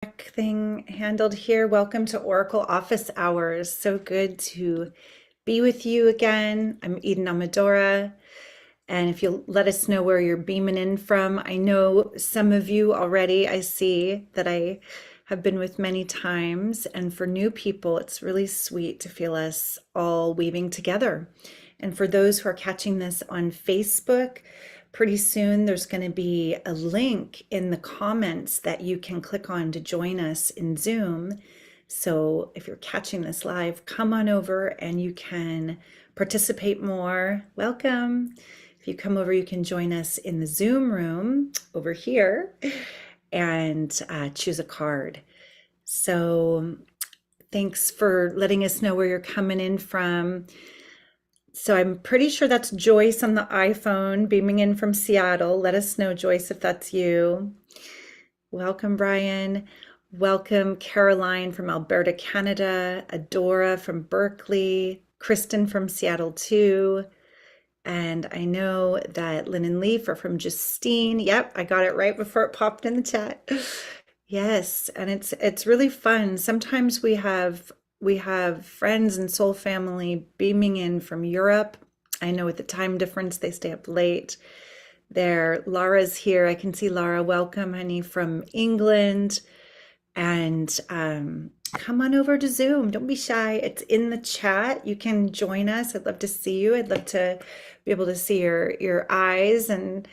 thing handled here. Welcome to Oracle Office Hours. So good to be with you again. I'm Eden Amadora. And if you'll let us know where you're beaming in from, I know some of you already, I see that I have been with many times. And for new people, it's really sweet to feel us all weaving together. And for those who are catching this on Facebook, pretty soon there's going to be a link in the comments that you can click on to join us in Zoom. So if you're catching this live, come on over and you can participate more. Welcome. If you come over, you can join us in the Zoom room over here and choose a card. So thanks for letting us know where you're coming in from. So I'm pretty sure that's Joyce on the iPhone beaming in from Seattle. Let us know, Joyce, if that's you. Welcome, Brian. Welcome, Caroline from Alberta, Canada. Adora from Berkeley. Kristen from Seattle, too. And I know that Lynn and Leaf are from Justine. Yep, I got it right before it popped in the chat. Yes, and it's really fun. Sometimes we have friends and soul family beaming in from Europe. I know with the time difference, they stay up late. Laura's here. I can see Laura. Welcome, honey, from England. And come on over to Zoom. Don't be shy. It's in the chat. You can join us. I'd love to see you. I'd love to be able to see your eyes and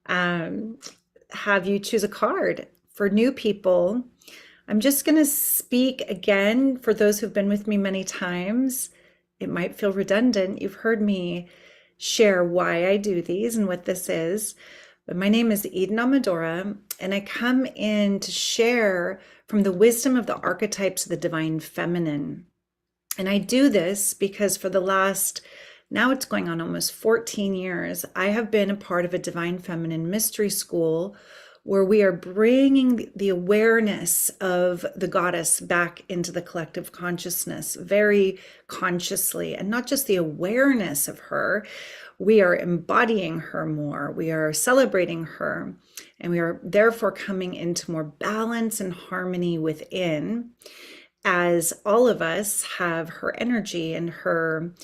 have you choose a card. For new people, I'm just going to speak again for those who've been with me many times. It might feel redundant. You've heard me share why I do these and what this is. But my name is Eden Amadora, and I come in to share from the wisdom of the archetypes of the divine feminine. And I do this because for the last, now it's going on almost 14 years, I have been a part of a divine feminine mystery school where we are bringing the awareness of the goddess back into the collective consciousness very consciously, and not just the awareness of her. We are embodying her more, we are celebrating her, and we are therefore coming into more balance and harmony within, as all of us have her energy and her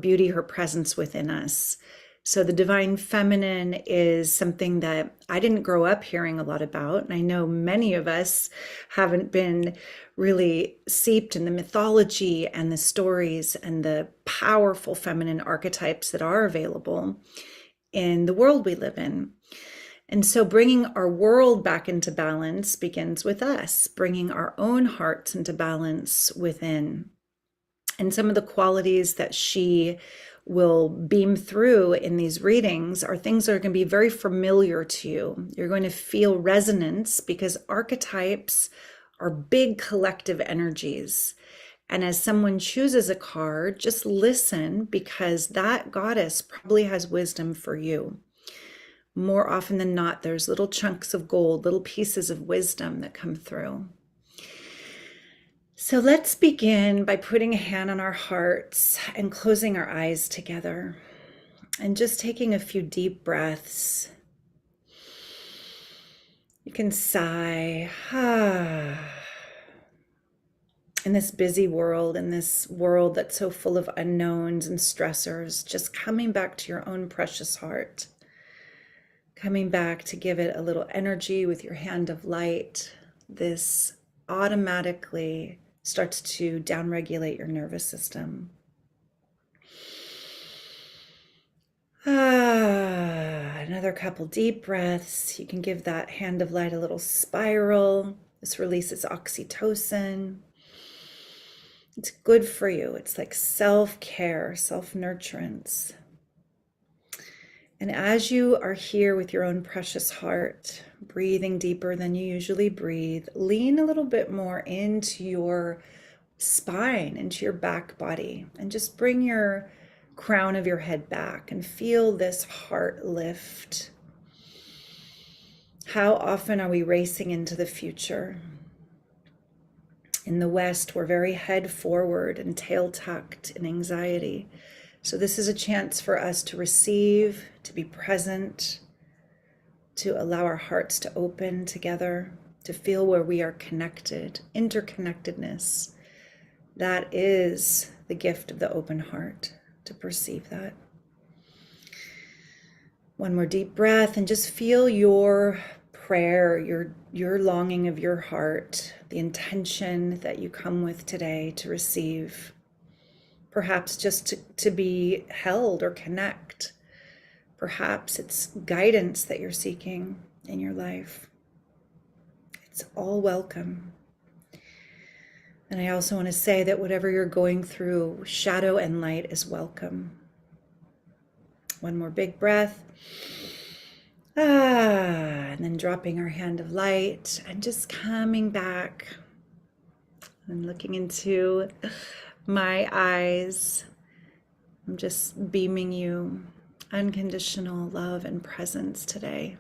beauty, her presence within us. So the divine feminine is something that I didn't grow up hearing a lot about. And I know many of us haven't been really seeped in the mythology and the stories and the powerful feminine archetypes that are available in the world we live in. And so bringing our world back into balance begins with us, bringing our own hearts into balance within. And some of the qualities that she will beam through in these readings are things that are going to be very familiar to you. You're going to feel resonance because archetypes are big collective energies. And as someone chooses a card, just listen, because that goddess probably has wisdom for you. More often than not, there's little chunks of gold, little pieces of wisdom that come through. So let's begin by putting a hand on our hearts and closing our eyes together and just taking a few deep breaths. You can sigh. In this busy world, in this world that's so full of unknowns and stressors, just coming back to your own precious heart, coming back to give it a little energy with your hand of light. This automatically starts to downregulate your nervous system. Another couple deep breaths. You can give that hand of light a little spiral. This releases oxytocin. It's good for you. It's like self-care, self-nurturance. And as you are here with your own precious heart, breathing deeper than you usually breathe, lean a little bit more into your spine, into your back body, and just bring your crown of your head back and feel this heart lift. How often are we racing into the future? In the West, we're very head forward and tail tucked in anxiety. So this is a chance for us to receive, to be present, to allow our hearts to open together to feel where we are connected, interconnectedness. That is the gift of the open heart, to perceive that. One more deep breath and just feel your prayer, your longing of your heart, the intention that you come with today to receive. Perhaps just to be held or connect. Perhaps it's guidance that you're seeking in your life. It's all welcome. And I also want to say that whatever you're going through, shadow and light is welcome. One more big breath. And then dropping our hand of light and just coming back and looking into my eyes. I'm just beaming you unconditional love and presence today.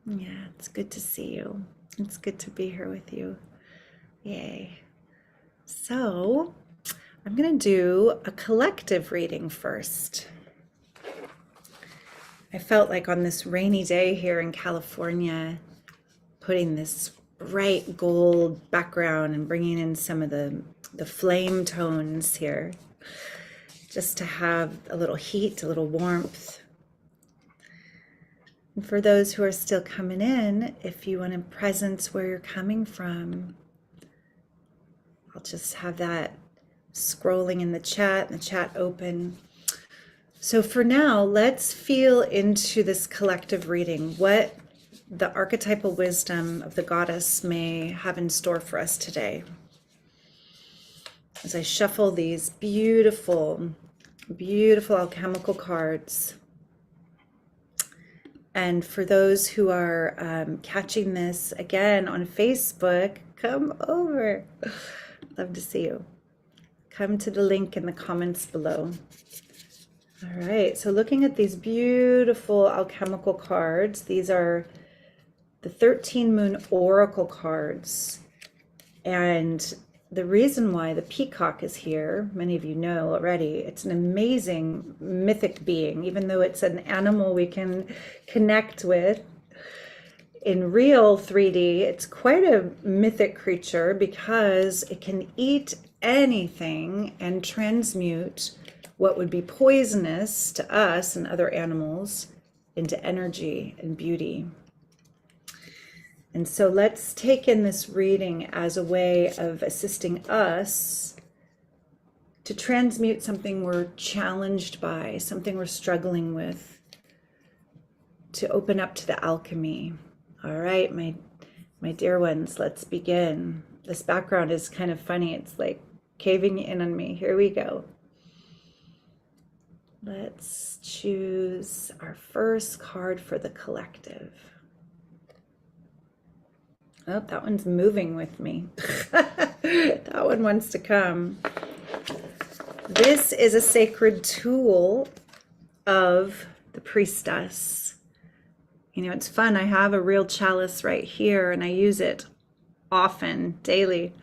Yeah, it's good to see you. It's good to be here with you. Yay. So I'm going to do a collective reading first. I felt like on this rainy day here in California, putting this bright gold background and bringing in some of the flame tones here, just to have a little heat, a little warmth. And for those who are still coming in, if you want to presence where you're coming from, I'll just have that scrolling in the chat open. So for now, let's feel into this collective reading, what the archetypal wisdom of the goddess may have in store for us today. As I shuffle these beautiful, beautiful alchemical cards. And for those who are catching this again on Facebook, come over. Love to see you. Come to the link in the comments below. All right, so looking at these beautiful alchemical cards, these are the 13 Moon Oracle cards. And the reason why the peacock is here, many of you know already, it's an amazing mythic being, even though it's an animal we can connect with. In real 3D, it's quite a mythic creature because it can eat anything and transmute what would be poisonous to us and other animals into energy and beauty. And so let's take in this reading as a way of assisting us to transmute something we're challenged by, something we're struggling with, to open up to the alchemy. All right, my dear ones, let's begin. This background is kind of funny. It's like caving in on me. Here we go. Let's choose our first card for the collective. Oh, that one's moving with me. That one wants to come. This is a sacred tool of the priestess. You know, it's fun. I have a real chalice right here and I use it often, daily.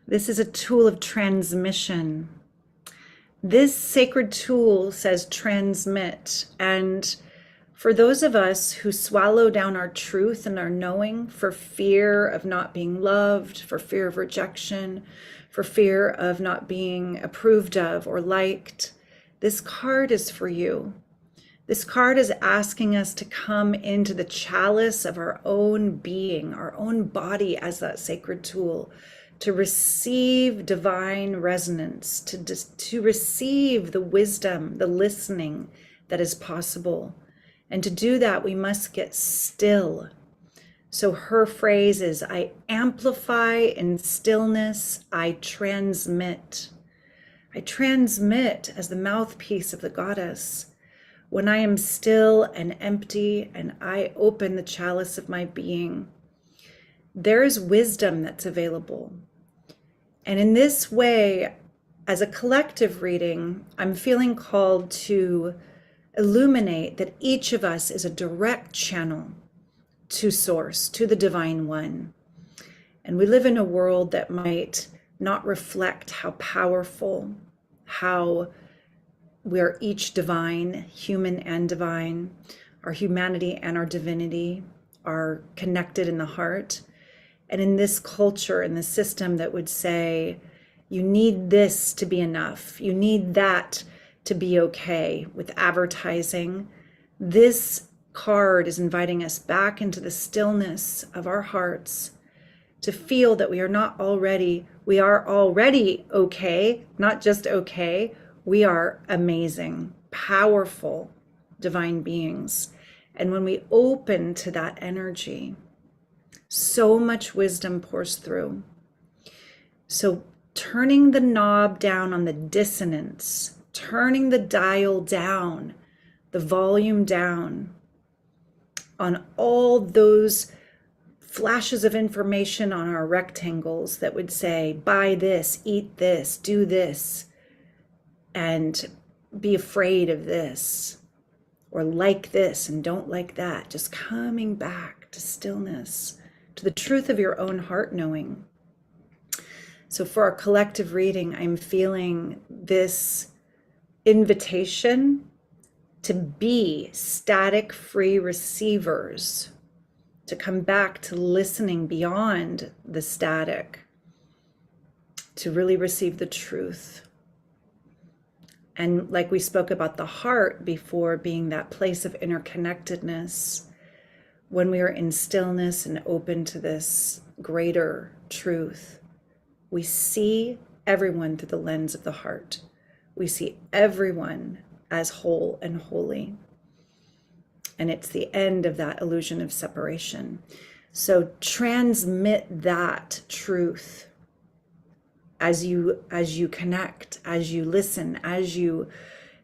This is a tool of transmission. This sacred tool says transmit. And for those of us who swallow down our truth and our knowing for fear of not being loved, for fear of rejection, for fear of not being approved of or liked, this card is for you. This card is asking us to come into the chalice of our own being, our own body as that sacred tool, to receive divine resonance, to receive the wisdom, the listening that is possible. And to do that, we must get still. So her phrase is, I amplify in stillness, I transmit. I transmit as the mouthpiece of the goddess. When I am still and empty and I open the chalice of my being, there is wisdom that's available. And in this way, as a collective reading, I'm feeling called to illuminate that each of us is a direct channel to source, to the divine one. And we live in a world that might not reflect how powerful, how we're each divine, human and divine, our humanity and our divinity are connected in the heart. And in this culture, in the system that would say, you need this to be enough, you need that to be okay, with advertising, this card is inviting us back into the stillness of our hearts to feel that we are already okay, not just okay, we are amazing, powerful, divine beings. And when we open to that energy, so much wisdom pours through. So turning the knob down on the dissonance, turning the dial down, the volume down on all those flashes of information on our rectangles that would say, buy this, eat this, do this, and be afraid of this, or like this and don't like that. Just coming back to stillness, to the truth of your own heart knowing. So for our collective reading, I'm feeling this invitation to be static-free receivers, to come back to listening beyond the static, to really receive the truth. And like we spoke about the heart before being that place of interconnectedness, when we are in stillness and open to this greater truth, we see everyone through the lens of the heart. We see everyone as whole and holy. And it's the end of that illusion of separation. So transmit that truth as you connect, as you listen, as you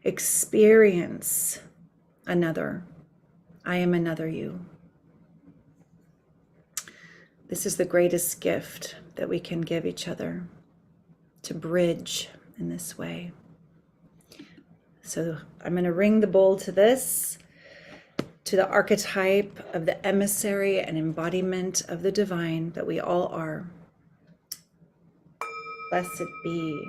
experience another. I am another you. This is the greatest gift that we can give each other, to bridge in this way. So I'm going to ring the bowl to this, to the archetype of the emissary and embodiment of the divine that we all are. Blessed be.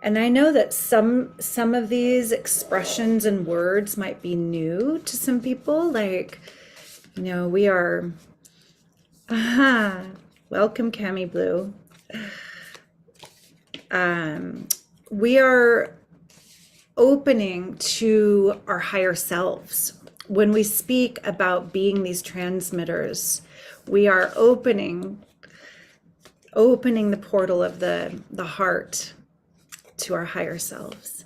And I know that some of these expressions and words might be new to some people, like, we are, welcome Cami Blue. We are opening to our higher selves. When we speak about being these transmitters, we are opening the portal of the heart to our higher selves.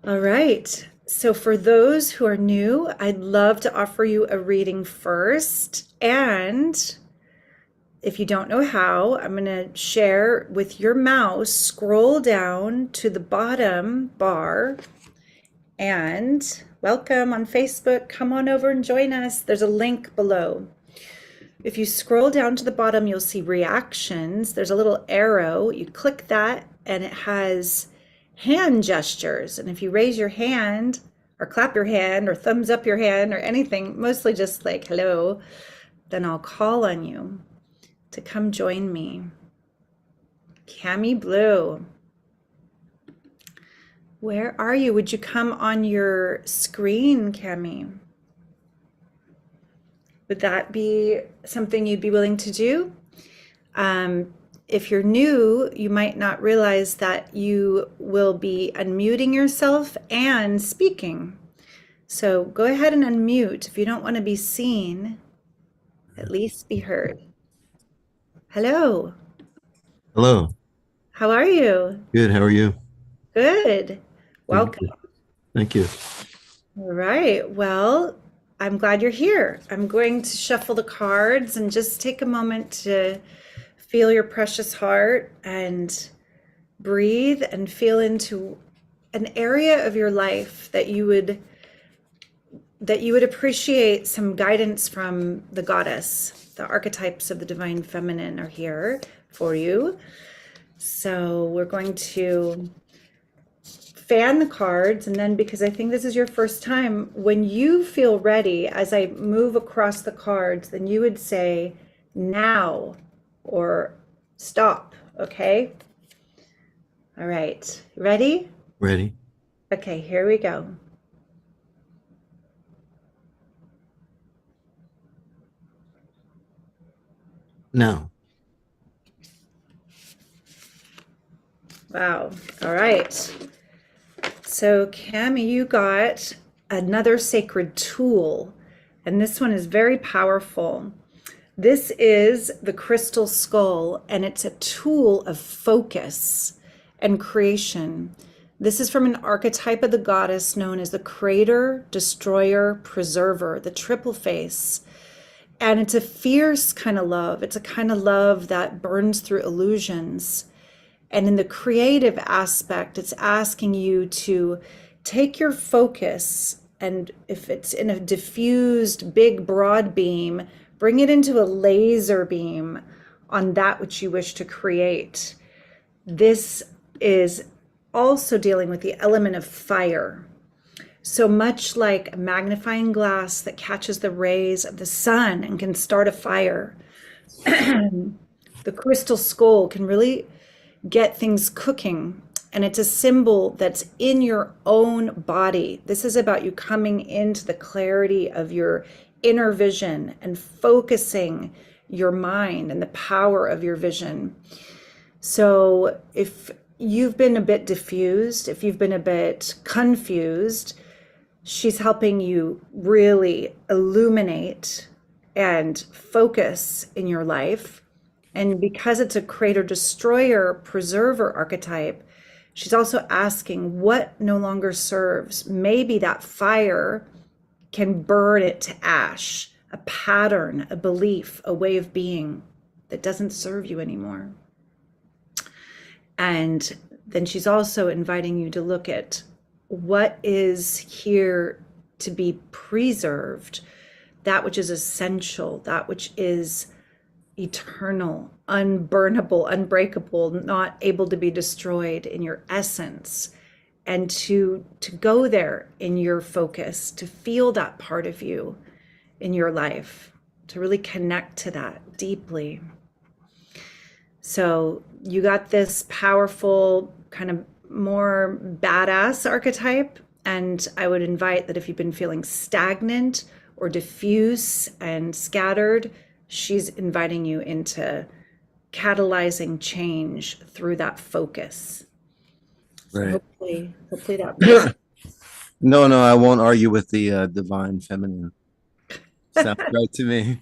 All right. So for those who are new, I'd love to offer you a reading first. And if you don't know how, I'm going to share with your mouse, scroll down to the bottom bar, and welcome on Facebook. Come on over and join us. There's a link below. If you scroll down to the bottom, you'll see reactions. There's a little arrow. You click that and it has hand gestures. And if you raise your hand or clap your hand or thumbs up your hand or anything, mostly just like hello, then I'll call on you to come join me. Cami Blue, where are you? Would you come on your screen, Cami? Would that be something you'd be willing to do? If you're new, you might not realize that you will be unmuting yourself and speaking. So go ahead and unmute. If you don't want to be seen, at least be heard. Hello. Hello. How are you? Good. How are you? Good. Thank Welcome. you. Thank you. All right. Well, I'm glad you're here. I'm going to shuffle the cards and just take a moment to feel your precious heart and breathe and feel into an area of your life that you would appreciate some guidance from the goddess. The archetypes of the divine feminine are here for you. So we're going to fan the cards, and then, because I think this is your first time, when you feel ready, as I move across the cards, then you would say now or stop. Okay. All right. Ready? Ready? Okay, here we go. Now. Wow. All right. So, Cami, you got another sacred tool, and this one is very powerful. This is the crystal skull, and it's a tool of focus and creation. This is from an archetype of the goddess known as the creator, destroyer, preserver, the triple face. And it's a fierce kind of love. It's a kind of love that burns through illusions. And in the creative aspect, it's asking you to take your focus, and if it's in a diffused, big, broad beam, bring it into a laser beam on that which you wish to create. This is also dealing with the element of fire. So much like a magnifying glass that catches the rays of the sun and can start a fire, the crystal skull can really get things cooking. And it's a symbol that's in your own body. This is about you coming into the clarity of your inner vision and focusing your mind and the power of your vision. So if you've been a bit diffused, if you've been a bit confused, she's helping you really illuminate and focus in your life. And because it's a creator, destroyer, preserver archetype, she's also asking what no longer serves. Maybe that fire can burn it to ash, a pattern, a belief, a way of being that doesn't serve you anymore. And then she's also inviting you to look at what is here to be preserved, that which is essential, that which is eternal, unburnable, unbreakable, not able to be destroyed in your essence, and to go there in your focus, to feel that part of you in your life, to really connect to that deeply. So you got this powerful kind of more badass archetype, and I would invite that if you've been feeling stagnant or diffuse and scattered, she's inviting you into catalyzing change through that focus. So Right. hopefully that makes No, no, I won't argue with the divine feminine. Sounds right to me.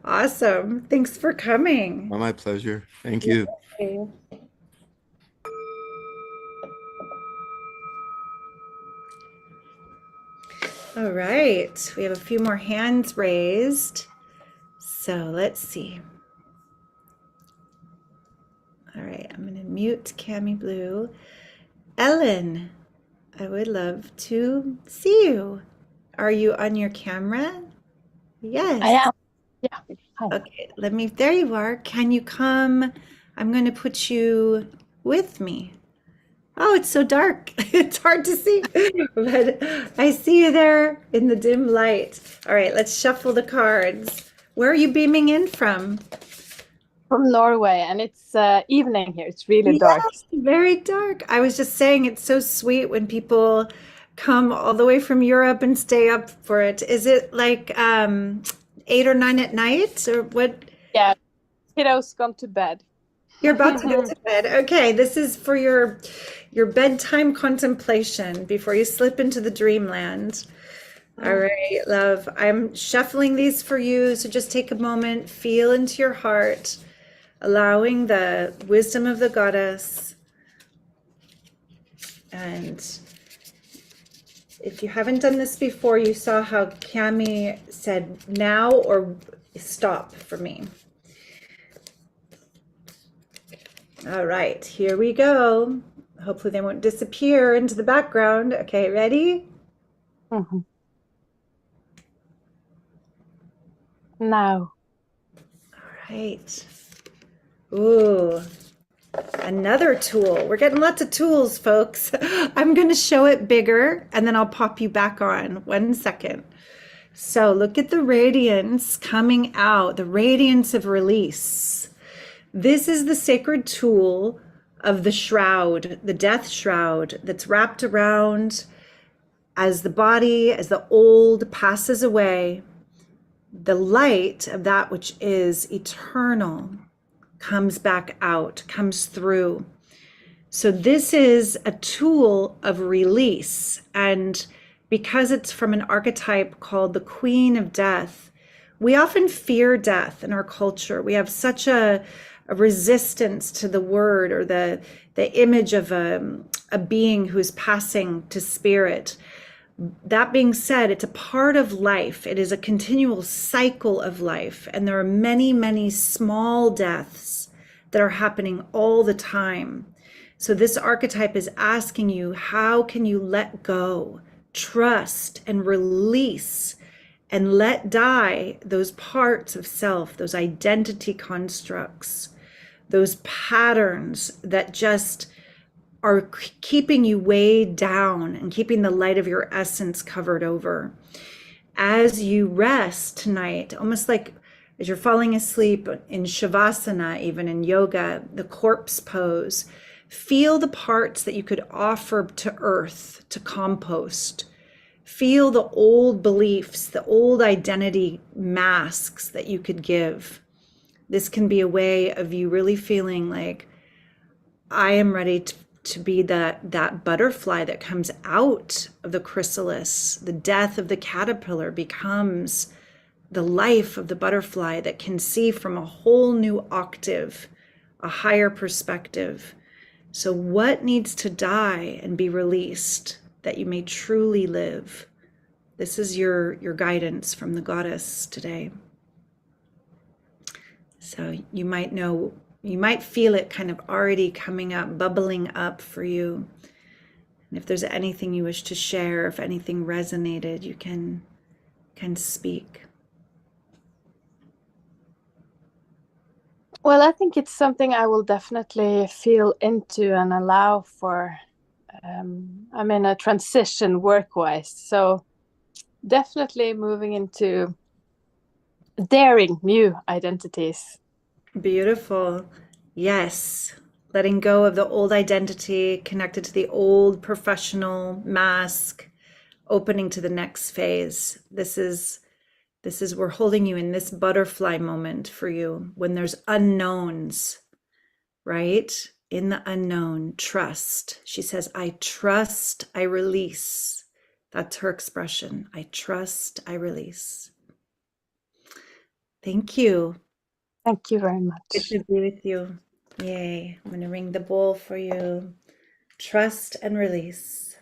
awesome. Thanks for coming. My pleasure. Thank you. Okay. All right, we have a few more hands raised. So let's see. All right, I'm going to mute Cami Blue. Ellen, I would love to see you. Are you on your camera? Yes. I am. Yeah. Hi. Okay, there you are. Can you come? I'm going to put you with me. Oh, it's so dark. It's hard to see, but I see you there in the dim light. All right, let's shuffle the cards. Where are you beaming in from? From Norway, and it's evening here. It's really dark. Yes, very dark. I was just saying it's so sweet when people come all the way from Europe and stay up for it. Is it like 8 or 9 at night, or what? Yeah, kiddo's gone to bed. You're about to go to bed. Okay, this is for your bedtime contemplation before you slip into the dreamland. All right, love. I'm shuffling these for you, so just take a moment, feel into your heart, allowing the wisdom of the goddess. And if you haven't done this before, you saw how Cami said now or stop for me. All right, here we go. Hopefully they won't disappear into the background. Okay, ready? Mm-hmm. Now. All right. Ooh, another tool. We're getting lots of tools, folks. I'm going to show it bigger and then I'll pop you back on. 1 second. So look at the radiance coming out, the radiance of release. This is the sacred tool of the shroud, the death shroud that's wrapped around as the body, as the old passes away, the light of that which is eternal comes back out, comes through. So this is a tool of release. And because it's from an archetype called the Queen of Death, we often fear death in our culture. We have such a resistance to the word or the image of a being who's passing to spirit. That being said, it's a part of life. It is a continual cycle of life. And there are many, many small deaths that are happening all the time. So this archetype is asking you, how can you let go, trust, and release, and let die those parts of self, those identity constructs, those patterns that just are keeping you weighed down and keeping the light of your essence covered over. As you rest tonight, almost like as you're falling asleep in Shavasana, even in yoga, the corpse pose, feel the parts that you could offer to earth, to compost. Feel the old beliefs, the old identity masks that you could give. This can be a way of you really feeling like, I am ready to be that butterfly that comes out of the chrysalis. The death of the caterpillar becomes the life of the butterfly that can see from a whole new octave, a higher perspective. So what needs to die and be released that you may truly live? This is your guidance from the goddess today. So you might know, you might feel it kind of already coming up, bubbling up for you. And if there's anything you wish to share, if anything resonated, you can speak. Well, I think it's something I will definitely feel into and allow for. I'm in a transition work-wise, so definitely moving into daring new identities. Beautiful. Yes. Letting go of the old identity connected to the old professional mask, opening to the next phase. This is we're holding you in this butterfly moment for you when there's unknowns, right? In the unknown, trust. She says, I trust, I release. That's her expression. I trust, I release. Thank you. Thank you very much. Good to be with you. Yay. I'm going to ring the bowl for you. Trust and release.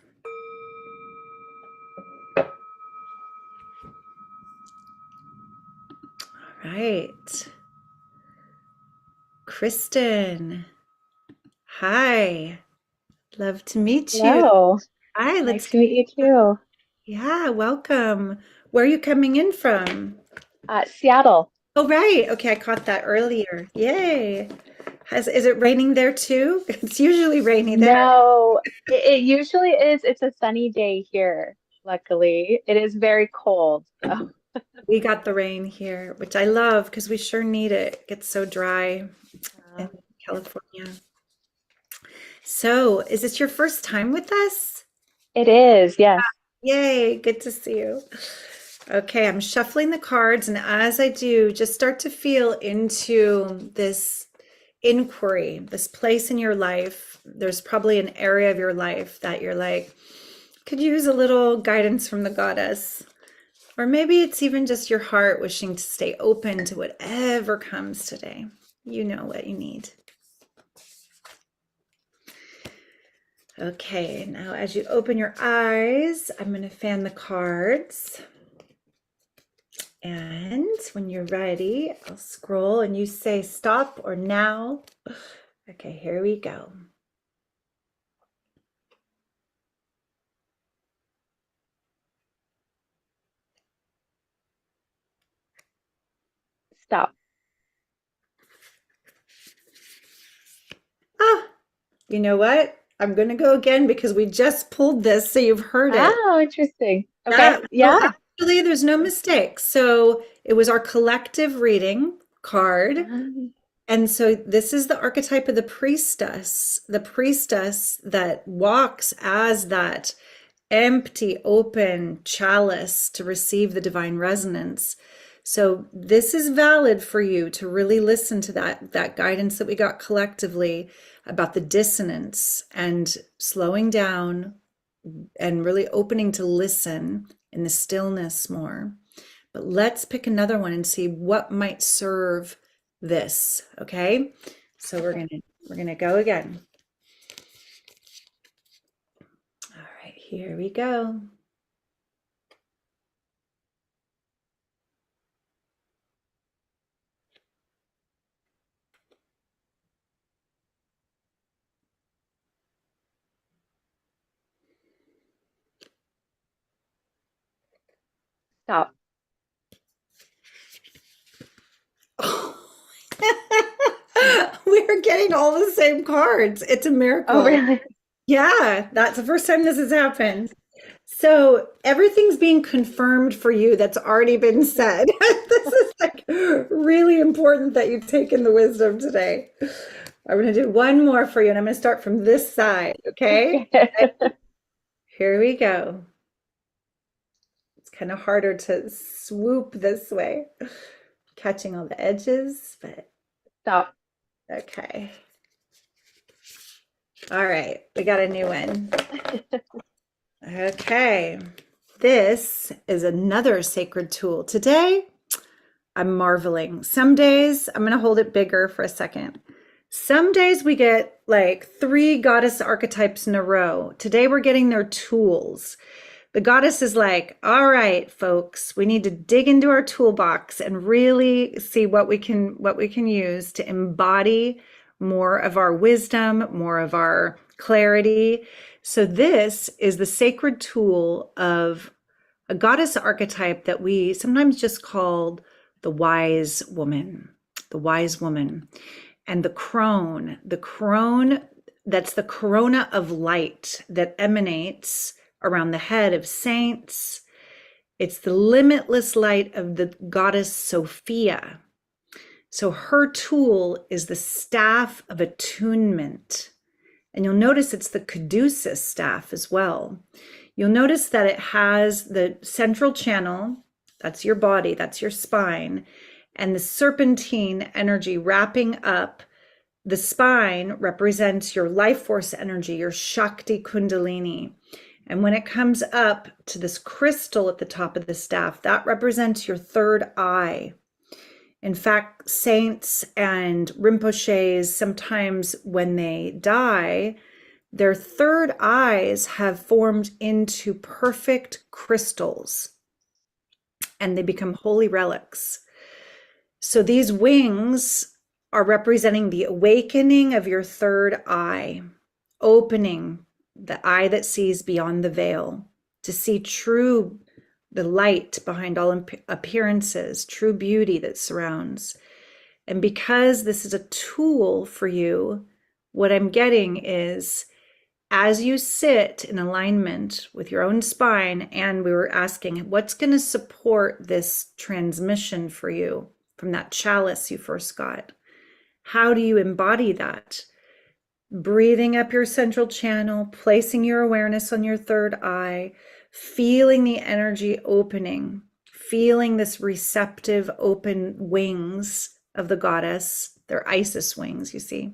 All right. Kristen. Hi. Love to meet you. Hello. Hi, Nice to meet you too. Yeah, welcome. Where are you coming in from? Seattle. Oh, right. Okay, I caught that earlier. Yay. Is it raining there too? It's usually rainy there. No, it usually is. It's a sunny day here, luckily. It is very cold, though. We got the rain here, which I love because we sure need it. It gets so dry in California. So, is this your first time with us? It is, yes. Yay, good to see you. Okay, I'm shuffling the cards, and as I do, just start to feel into this inquiry, this place in your life. There's probably an area of your life that you're like, could use a little guidance from the goddess. Or maybe it's even just your heart wishing to stay open to whatever comes today. You know what you need. Okay, now as you open your eyes, I'm going to fan the cards. And when you're ready, I'll scroll and you say stop or now. Okay, here we go. Stop. Ah, you know what? I'm going to go again because we just pulled this, so you've heard it. Oh, interesting. Okay, So yeah. actually, there's no mistake. So it was our collective reading card. And And so this is the archetype of the priestess that walks as that empty, open chalice to receive the divine resonance. So this is valid for you to really listen to that guidance that we got collectively about the dissonance and slowing down and really opening to listen in the stillness more. But let's pick another one and see what might serve this, okay? So we're gonna go again. All right, here we go. Stop. We're getting all the same cards. It's a miracle. Oh, really? Yeah, that's the first time this has happened. So everything's being confirmed for you that's already been said. This is like really important that you've taken the wisdom today. I'm going to do one more for you, and I'm going to start from this side, okay? Here we go. It's kind of harder to swoop this way, catching all the edges, but Stop. okay. All right, we got a new one. Okay, this is another sacred tool. Today, I'm marveling. Some days, I'm going to hold it bigger for a second. Some days we get like 3 goddess archetypes in a row. Today, we're getting their tools. The goddess is like, all right, folks, we need to dig into our toolbox and really see what we can use to embody more of our wisdom, more of our clarity. So this is the sacred tool of a goddess archetype that we sometimes just called the wise woman, the wise woman. And the crone, that's the corona of light that emanates around the head of saints. It's the limitless light of the goddess Sophia. So her tool is the staff of attunement. And you'll notice it's the caduceus staff as well. You'll notice that it has the central channel, that's your body, that's your spine, and the serpentine energy wrapping up. The spine represents your life force energy, your Shakti Kundalini. And when it comes up to this crystal at the top of the staff, that represents your third eye. In fact, saints and Rinpoches, sometimes when they die, their third eyes have formed into perfect crystals and they become holy relics. So these wings are representing the awakening of your third eye, opening the eye that sees beyond the veil, to see the light behind all appearances, true beauty that surrounds. And because this is a tool for you, what I'm getting is as you sit in alignment with your own spine, and we were asking, what's going to support this transmission for you from that chalice you first got? How do you embody that? Breathing up your central channel, placing your awareness on your third eye, feeling the energy opening, feeling this receptive open wings of the goddess, their Isis wings, you see.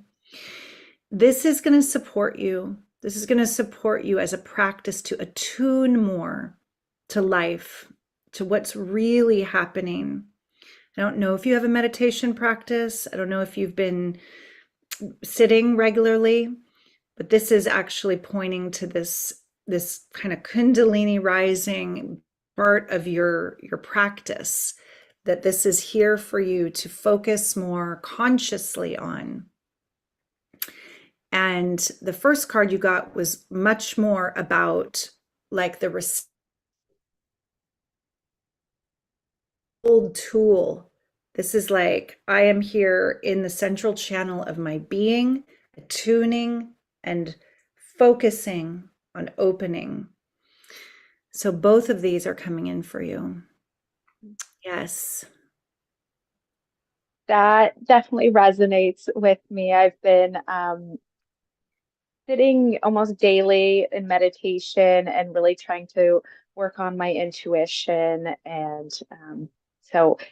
This is going to support you. This is going to support you as a practice to attune more to life, to what's really happening. I don't know if you have a meditation practice. I don't know if you've been sitting regularly, but this is actually pointing to this kind of Kundalini rising part of your practice, that this is here for you to focus more consciously on. And the first card you got was much more about like the old tool. This is like, I am here in the central channel of my being, attuning and focusing on opening. So both of these are coming in for you. Yes. That definitely resonates with me. I've been sitting almost daily in meditation and really trying to work on my intuition and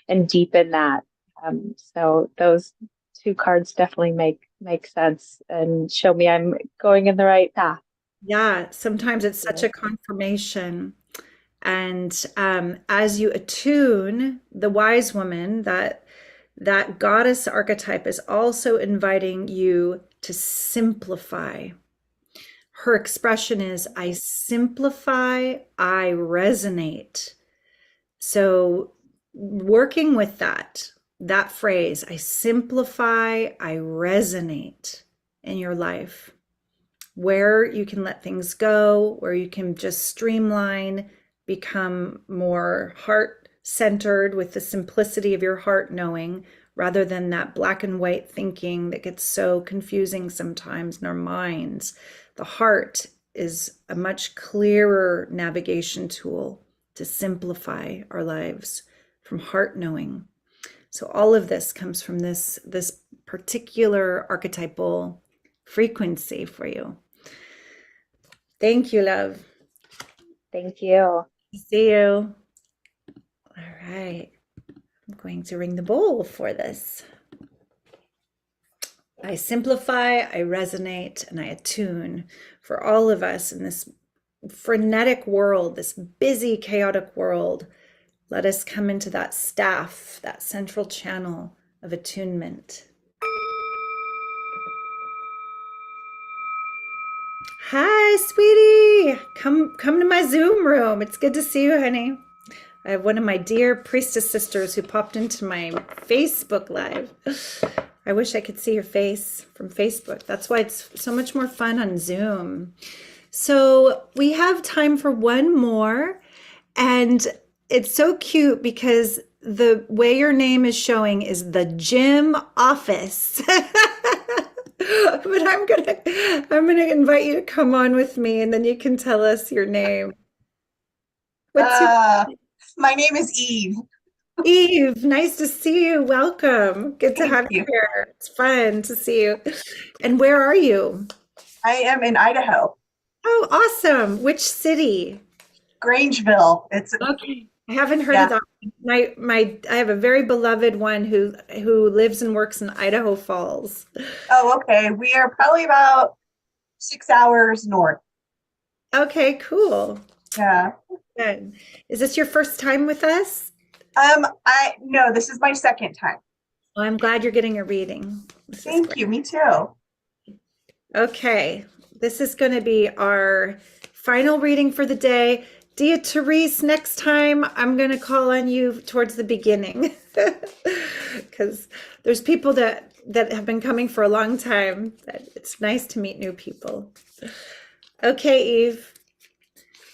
and deepen that. So those two cards definitely make sense and show me I'm going in the right path. Yeah, sometimes it's such Yeah. a confirmation. And as you attune, the wise woman, that goddess archetype is also inviting you to simplify. Her expression is, I simplify, I resonate. So working with that phrase, I simplify, I resonate in your life, where you can let things go, where you can just streamline, become more heart centered with the simplicity of your heart knowing, rather than that black and white thinking that gets so confusing sometimes in our minds. The heart is a much clearer navigation tool to simplify our lives from heart knowing. So all of this comes from this particular archetypal frequency for you. Thank you, love. Thank you. See you. All right. I'm going to ring the bowl for this. I simplify, I resonate, and I attune for all of us in this frenetic world, this busy, chaotic world. Let us come into that staff, that central channel of attunement. Hi, sweetie. Come to my Zoom room. It's good to see you, honey. I have one of my dear priestess sisters who popped into my Facebook Live. I wish I could see your face from Facebook. That's why it's so much more fun on Zoom. So we have time for one more. And it's so cute because the way your name is showing is the gym office. But I'm gonna invite you to come on with me, and then you can tell us your name. What's your My name is Eve. Eve? Nice to see you. Welcome. Good to Thank have you you. here. It's fun to see you. And where are you? I am in Idaho, Oh, awesome. Which city? Grangeville. Okay. I haven't heard of Yeah. that. I have a very beloved one who lives and works in Idaho Falls. Oh, okay. We are probably about 6 hours north. Okay, cool. Yeah. Good. Is this your first time with us? No, this is my second time. Well, I'm glad you're getting a reading. This is Thank great. you. Me too. Okay, this is going to be our final reading for the day. Dia Therese, next time I'm going to call on you towards the beginning because there's people that have been coming for a long time. It's nice to meet new people. Okay, Eve,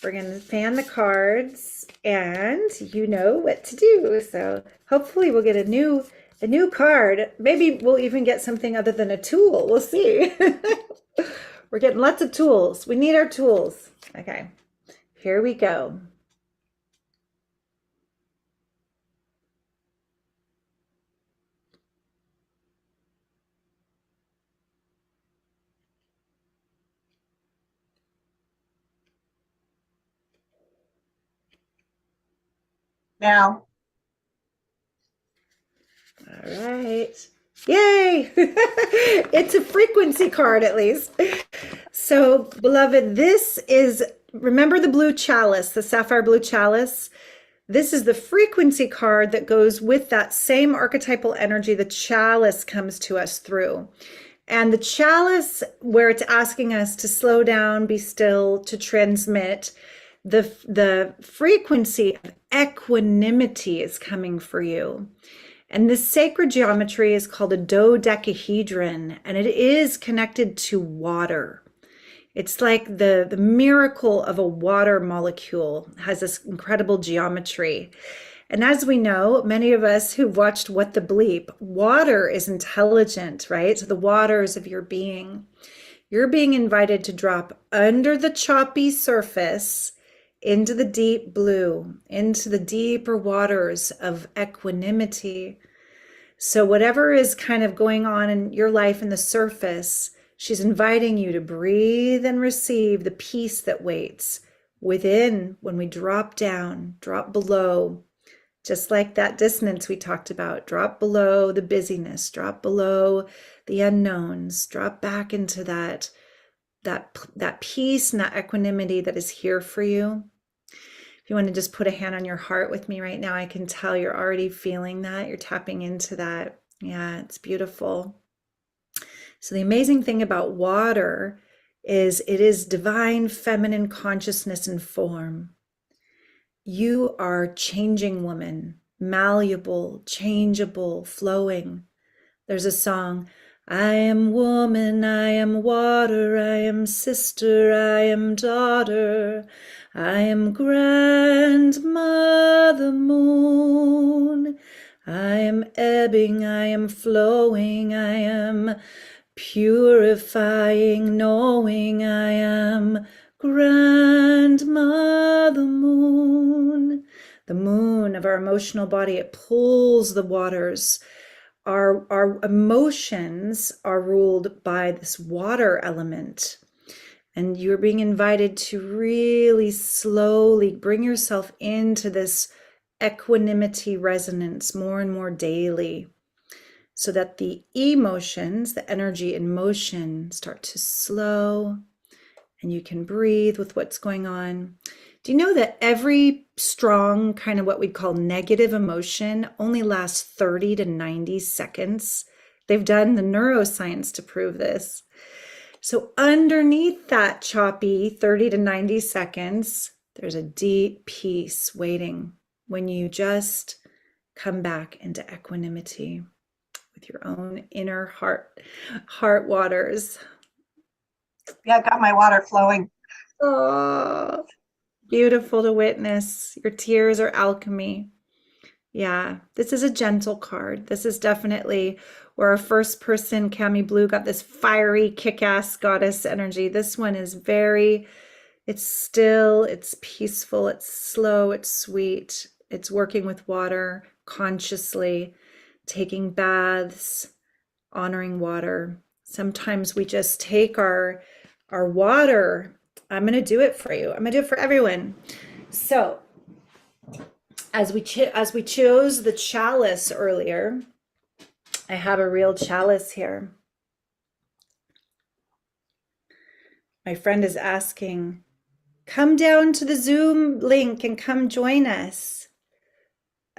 we're going to fan the cards and you know what to do. So hopefully we'll get a new card. Maybe we'll even get something other than a tool. We'll see. We're getting lots of tools. We need our tools. Okay, here we go. Now, All right. Yay! It's a frequency card at least. So, beloved, this is, remember the blue chalice, the sapphire blue chalice? This is the frequency card that goes with that same archetypal energy the chalice comes to us through. And the chalice, where it's asking us to slow down, be still, to transmit, the frequency of equanimity is coming for you. And this sacred geometry is called a dodecahedron, and it is connected to water. It's like the miracle of a water molecule, has this incredible geometry. And as we know, many of us who've watched What the Bleep, water is intelligent, right? So the waters of your being. You're being invited to drop under the choppy surface into the deep blue, into the deeper waters of equanimity. So whatever is kind of going on in your life in the surface, she's inviting you to breathe and receive the peace that waits within when we drop down, drop below, just like that dissonance we talked about, drop below the busyness, drop below the unknowns, drop back into that peace and that equanimity that is here for you. If you want to just put a hand on your heart with me right now, I can tell you're already feeling that. You're tapping into that. Yeah, it's beautiful. So the amazing thing about water is it is divine feminine consciousness and form. You are changing woman, malleable, changeable, flowing. There's a song, I am woman, I am water, I am sister, I am daughter, I am grandmother moon, I am ebbing, I am flowing, I am purifying, knowing I am grandmother moon. The moon of our emotional body, it pulls the waters. Our emotions are ruled by this water element. And you're being invited to really slowly bring yourself into this equanimity resonance more and more daily, so that the emotions, the energy in motion, start to slow and you can breathe with what's going on. Do you know that every strong kind of what we'd call negative emotion only lasts 30 to 90 seconds? They've done the neuroscience to prove this. So underneath that choppy 30 to 90 seconds, there's a deep peace waiting when you just come back into equanimity with your own inner heart waters. Yeah, I got my water flowing. Oh, beautiful to witness. Your tears are alchemy. Yeah, this is a gentle card. This is definitely where our first person, Cami Blue, got this fiery, kick-ass goddess energy. This one is it's still, it's peaceful, it's slow, it's sweet. It's working with water consciously, taking baths, honoring water. Sometimes we just take our water. I'm going to do it for you. I'm going to do it for everyone. So as we chose the chalice earlier, I have a real chalice here. My friend is asking, come down to the Zoom link and come join us.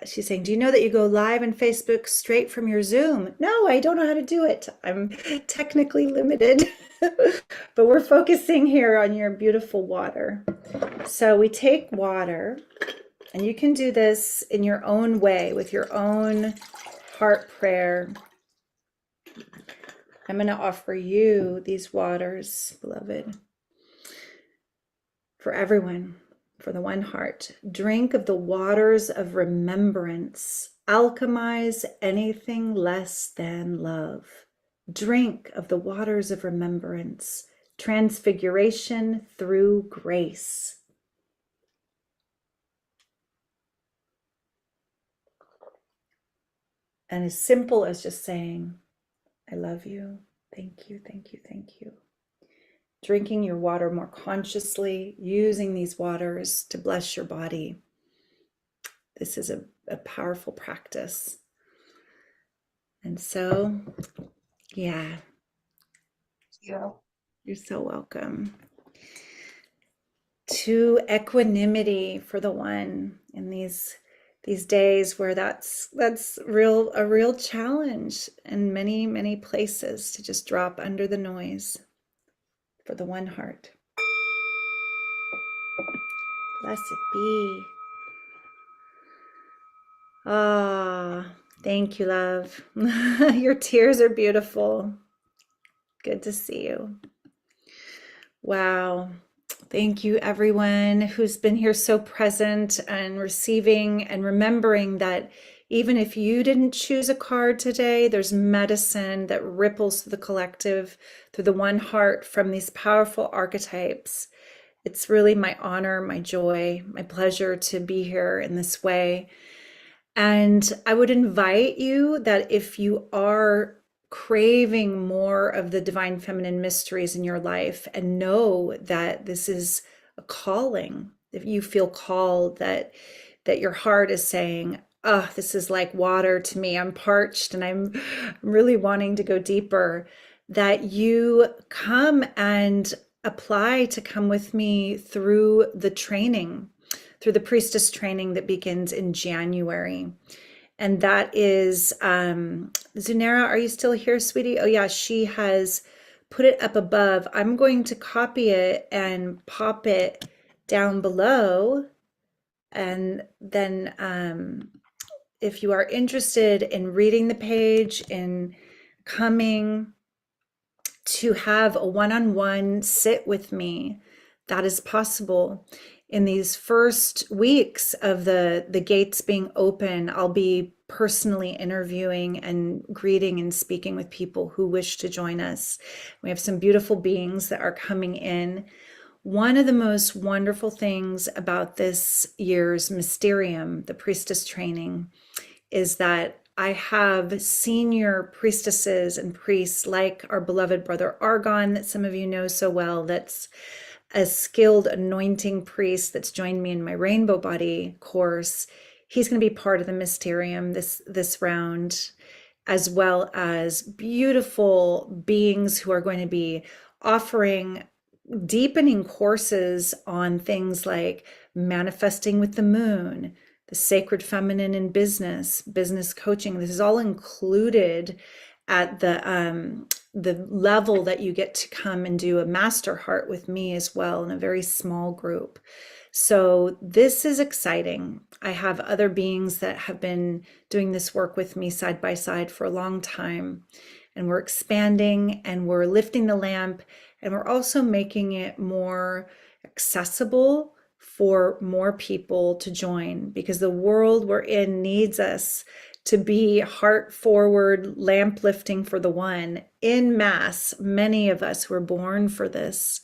She's saying, do you know that you go live on Facebook straight from your Zoom? No, I don't know how to do it. I'm technically limited, but we're focusing here on your beautiful water. So we take water, and you can do this in your own way with your own heart prayer. I'm going to offer you these waters, beloved, for everyone. For the one heart, drink of the waters of remembrance. Alchemize anything less than love. Drink of the waters of remembrance. Transfiguration through grace. And as simple as just saying, I love you. Thank you, thank you, thank you. Drinking your water more consciously, using these waters to bless your body. This is a powerful practice. And so, yeah. Yeah. You're so welcome. To equanimity for the one in these days where that's a real challenge in many places, to just drop under the noise for the one heart. Blessed be. Ah, thank you, love. Your tears are beautiful. Good to see you. Wow. Thank you, everyone who's been here so present and receiving and remembering that even if you didn't choose a card today, there's medicine that ripples through the collective, through the one heart from these powerful archetypes. It's really my honor, my joy, my pleasure to be here in this way. And I would invite you that if you are craving more of the divine feminine mysteries in your life and know that this is a calling, if you feel called, that your heart is saying, oh, this is like water to me, I'm parched and I'm really wanting to go deeper, that you come and apply to come with me through the training, through the priestess training that begins in January. And that is, Zunera, are you still here, sweetie? Oh yeah, she has put it up above. I'm going to copy it and pop it down below. And then if you are interested in reading the page, in coming to have a one-on-one sit with me, that is possible. In these first weeks of the gates being open, I'll be personally interviewing and greeting and speaking with people who wish to join us. We have some beautiful beings that are coming in. One of the most wonderful things about this year's Mysterium, the priestess training, is that I have senior priestesses and priests like our beloved brother Argon, that some of you know so well, that's a skilled anointing priest that's joined me in my Rainbow Body course. He's going to be part of the Mysterium this round, as well as beautiful beings who are going to be offering deepening courses on things like manifesting with the moon, the sacred feminine in business coaching. This is all included at the level that you get to come and do a master heart with me as well in a very small group. So this is exciting. I have other beings that have been doing this work with me side by side for a long time, and we're expanding and we're lifting the lamp, and we're also making it more accessible for more people to join, because the world we're in needs us to be heart forward, lamp lifting for the one in mass. Many of us who are born for this,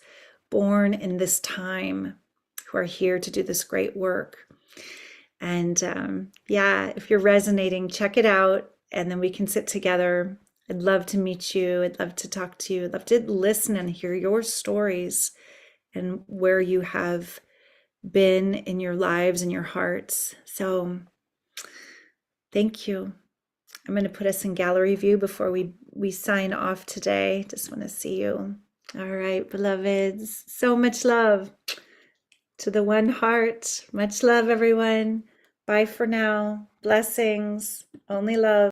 born in this time, who are here to do this great work. And yeah, if you're resonating, check it out, and then we can sit together. I'd love to meet you. I'd love to talk to you. I'd love to listen and hear your stories and where you have been in your lives and your hearts. So thank you. I'm going to put us in gallery view before we sign off today. Just want to see you. All right, beloveds. So much love to the one heart. Much love, everyone. Bye for now. Blessings. Only love.